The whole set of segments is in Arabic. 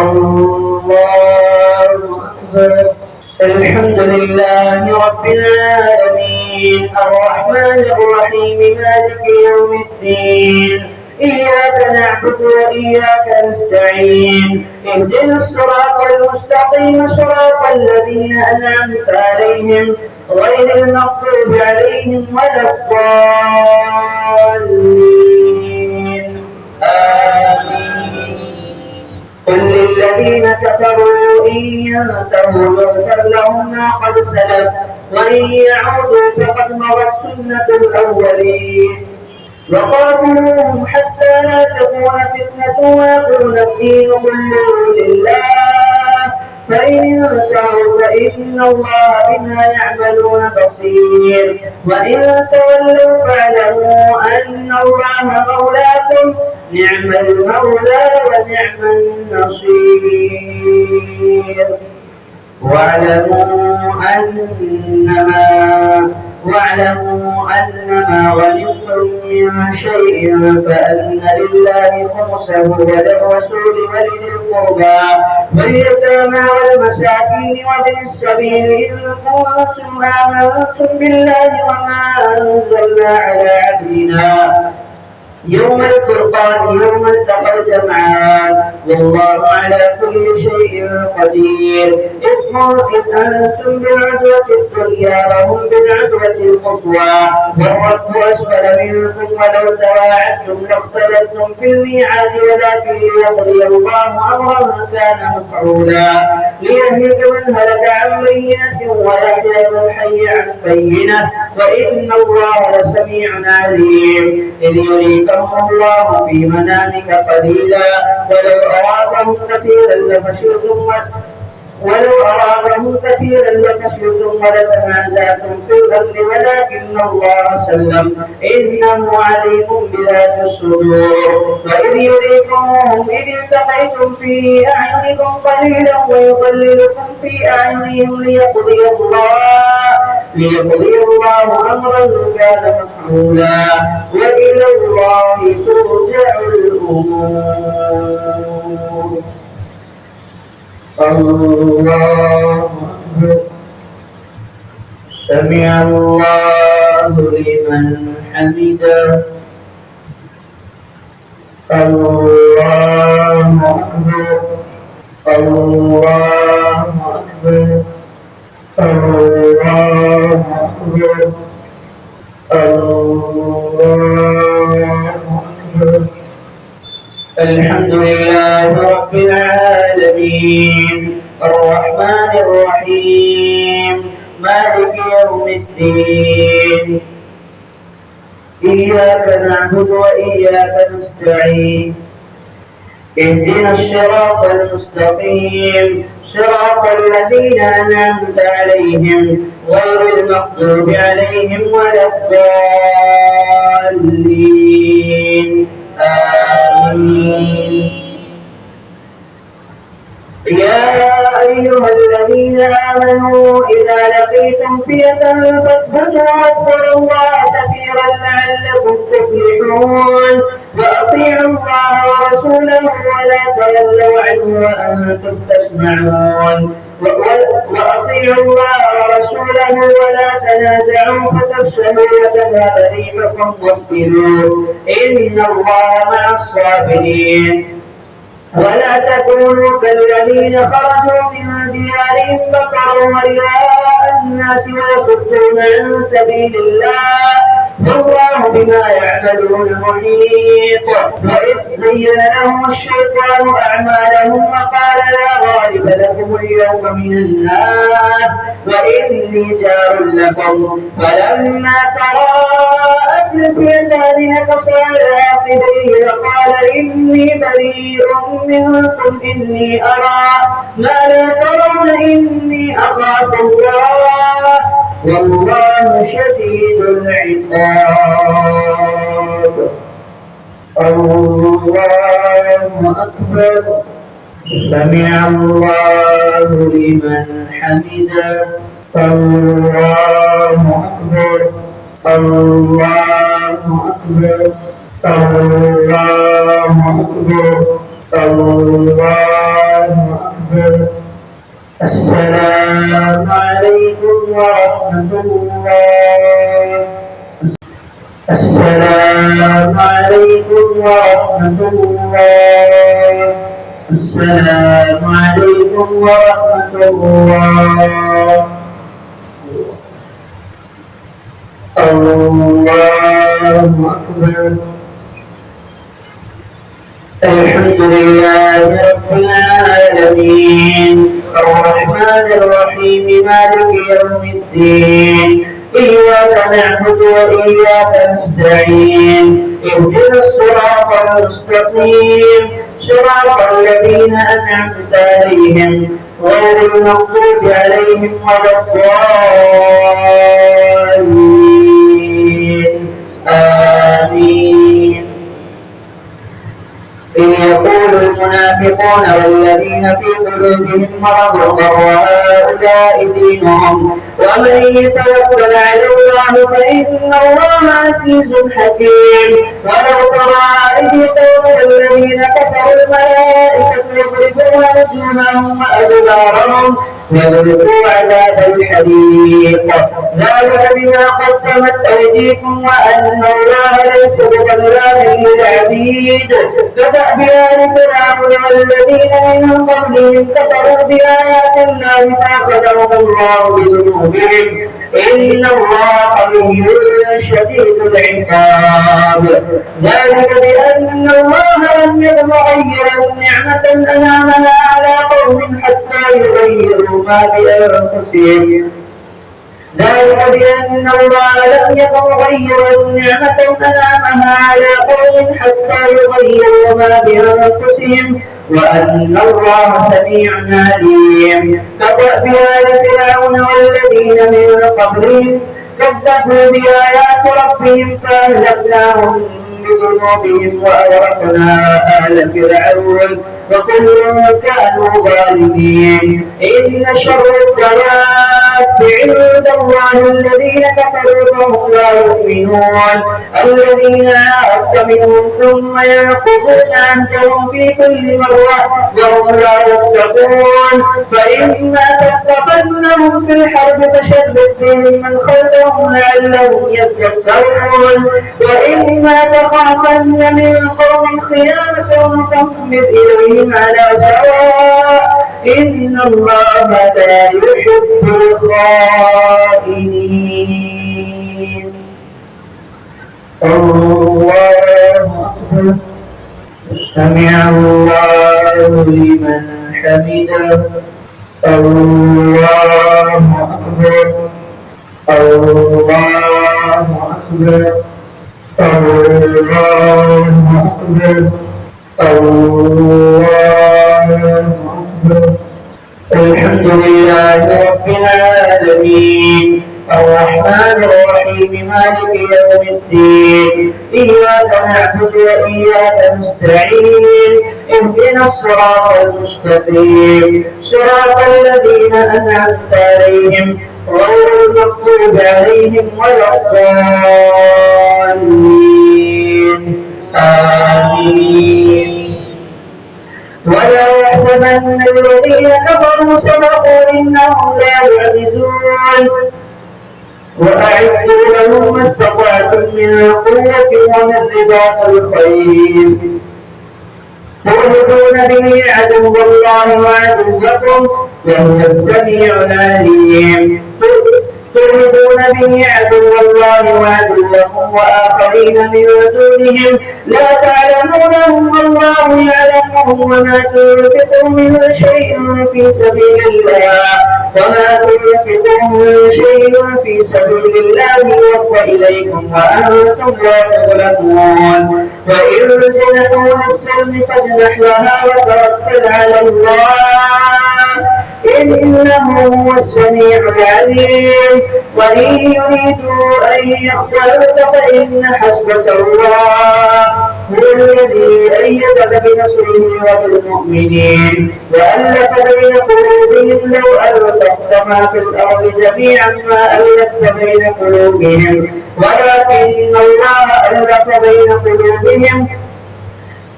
الله أكبر. الحمد لله رب العالمين الرحمن الرحيم مالك يوم الدين إياك نعبد وإياك نستعين اهدنا الصراط المستقيم صراط الذين أنعمت عليهم غير المغضوب عليهم ولا الضالين آمين. قل للذين كفروا إن ينتهوا يغفر لهم ما قد سلف وإن يعودوا فقد مضت سنة الأولين وقاتلوهم حتى لا تكون فتنة ويكون الدين كله لله فإن انتهوا فإن الله بما يعملون بصير وإن تولوا فاعلموا أن الله مولاكم نعم المولى ونعم النصير. واعلموا أنما غنمتم من شيء فأن لله خمسه وللرسول ولذي القربى واليتامى والمساكين وابن السبيل إن كنتم آمنتم بالله وما أنزلنا على عبدنا يوم الفرقان يوم التقى الجمعان والله على كل شيء قدير. إذ أنتم بالعدوة الدنيا وهم بالعدوة القصوى والركب أسفل منكم ولو تواعدتم لاختلفتم في الميعاد ولكن ليقضي الله أمرا كان مفعولا ليهلك من هلك عن بينة ويحيى من حي عن بينة وإن الله لسميع عليم. إذ يريكم الله في منامك قليلا ولو أراكهم كثيرا لفشلتم ولتنازعتم في الأمر ولكن الله سلم إنه عليم بذات الصدور. وإذ يريكمهم إذ التقيتم في أعينكم قليلا ويقللكم في أعينهم ليقضي الله أمرا كان مفعولا وإلى الله ترجع الأمور. الله أكبر. سمع الله لمن حمده. الله أكبر. الله أكبر. الله أكبر. الله أكبر. الحمد لله رب العالمين الرحمن الرحيم مالك يوم الدين إياك نعبد وإياك نستعين اهدنا الصراط المستقيم صراط الذين أنعمت عليهم غير المغضوب عليهم ولا الضالين آمين. يا أيها الذين آمنوا إذا لقيتم فئة فاثبتوا واذكروا الله كثيرا لعلكم تفلحون وأطيعوا الله ورسوله ولا تولوا عنه وأنتم تسمعون وأطيعوا الله ورسوله ولا تنازعوا فتفشلوا وتذهب ريحكم واصبروا إن الله مع الصابرين. ولا تكونوا كالذين خرجوا من ديارهم بطرا ورئاء الناس ويصدون عن سبيل الله والله بما يعملون محيط. وإذ زين لهم الشيطان أعمالهم وقال لا غالب لكم اليوم من الناس وإني جار لكم فلما تراءت الفئتان نكص على عقبيه وقال إني بريء منكم إني أرى ما لا ترون إني أخاف الله والله شديد العقاب. الله أكبر. سمع الله لمن حمده. الله أكبر. الله أكبر. الله أكبر. الله السلام عليكم ورحمة الله. السلام عليكم ورحمة الله. السلام عليكم ورحمة الله. الله أكبر. الحمد لله رب العالمين الرحمن الرحيم مالك يوم الدين إياك نعبد وإياك نستعين اهدنا الصراط المستقيم صراط الذين أنعمت عليهم غير المغضوب عليهم ولا الضالين آمين. إذ يقول المنافقون والذين في قلوبهم مرض غر هؤلاء دينهم ومن يتوكل على الله فإن الله عزيز حكيم. ولو ترى إذ يتوفى الذين كفروا الملائكة يضربون وجوههم وأدبارهم وذوقوا عذاب الحريق ذلك بما قدمت أيديكم وأن الله ليس بظلام للعبيد. كدأب آل فرعون والذين من قبلهم كفروا بآيات الله فأخذهم الله بذنوبهم إن الله قوي شديد العقاب. ذلك بأن الله لم يكن مغيرا نعمة أنعمها على قوم حتى يغيروا ما بأنفسهم. ذلك بأن الله لم يكن مغيرا نعمة أنعمها على قوم حتى يغيروا ما بأنفسهم وأن الله سميع عليم. كدأب آل فرعون والذين من قبلهم كذبوا بآيات ربهم فأهلكناهم بذنوبهم وأغرقنا آل فرعون وكل كانوا ظالمين. إن شر الدواب عند الله الذين كفروا فهم لا يؤمنون الذين عاهدت منهم ثم ينقضون عهدهم في كل مرة وهم لا يتقون. فإما تثقفنهم في الحرب فشرد بهم من خلفهم لعلهم يذكرون وإما تخافن من قوم خيانة فاهبط إليهم على سواء إن الله لا يحب الخائنين. الله أكبر. سمع الله لمن حمده. الله أكبر. الله أكبر. الله أكبر. الله أكبر. الحمد لله رب العالمين الرحمن الرحيم مالك يوم الدين إياك نعبد وإياك نستعين اهدنا الصراط المستقيم صراط الذين أنعمت عليهم غير المغضوب عليهم ولا الضالين آمين. ولا يحسبن الذين كفروا سبقوا إنهم لا يعجزون وأعدوا لهم ما استطعتم من قوة ومن رباط الخيل ترهبون به عدو الله وعدوكم وهو السميع العليم. ترهبون به عدو الله وعدوكم وآخرين من دونهم لا تعلمونهم والله يعلمهم وما تنفقوا من شيء في سبيل الله يوفى إليكم وأنتم لا تظلمون. وإن جنحوا للسلم فاجنح لها وتوكل على الله إنه هو السميع العليم. وإن يريدوا أن يخدعوك فإن حسبك الله هو الذي أيدك بنصره وبالمؤمنين وألف بين قلوبهم لو ألفت ما في الأرض جميعا ما ألفت بين قلوبهم ولكن الله ألف بين قلوبهم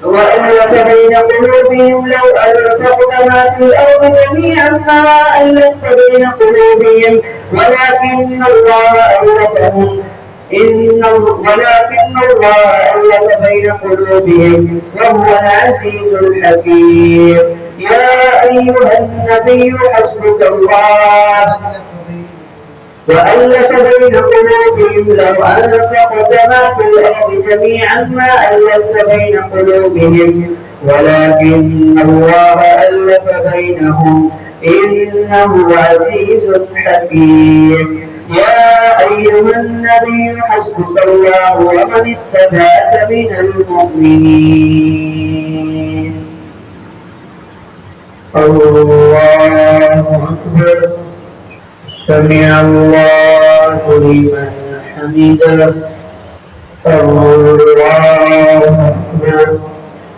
وألف بين قلوبهم لو أنفقت ما في الأرض جميعا ما ألفت بين قلوبهم ولكن الله ألفهم ولكن الله ألف بين قلوبهم وهو العزيز الحكيم. يا أيها النبي حسبك الله وألف بين قلوبهم لو أنفقت ما في الأرض جميعا ما ألفت بين قلوبهم ولكن الله ألف بينهم إنه عزيز حكيم. يا أيها النبي حسبك الله ومن اتبعك من المؤمنين. الله أكبر. سمع الله لمن حمده. الله